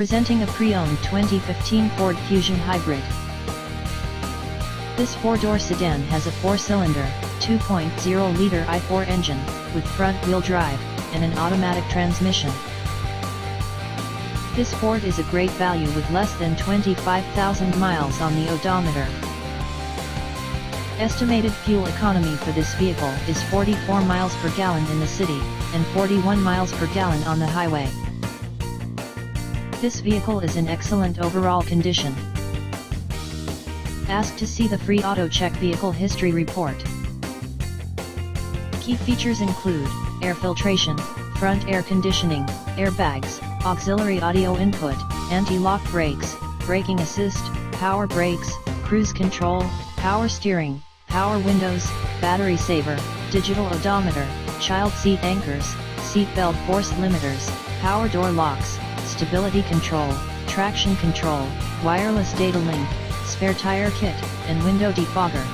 Presenting a pre-owned 2015 Ford Fusion Hybrid. This four-door sedan has a four-cylinder, 2.0-liter i4 engine, with front-wheel drive, and an automatic transmission. This Ford is a great value with less than 25,000 miles on the odometer. Estimated fuel economy for this vehicle is 44 miles per gallon in the city, and 41 miles per gallon on the highway. This vehicle is in excellent overall condition. Ask to see the free AutoCheck Vehicle History Report. Key features include air filtration, front air conditioning, airbags, auxiliary audio input, anti-lock brakes, braking assist, power brakes, cruise control, power steering, power windows, battery saver, digital odometer, child seat anchors, seat belt force limiters, power door locks, stability control, traction control, wireless data link, spare tire kit, and window defogger.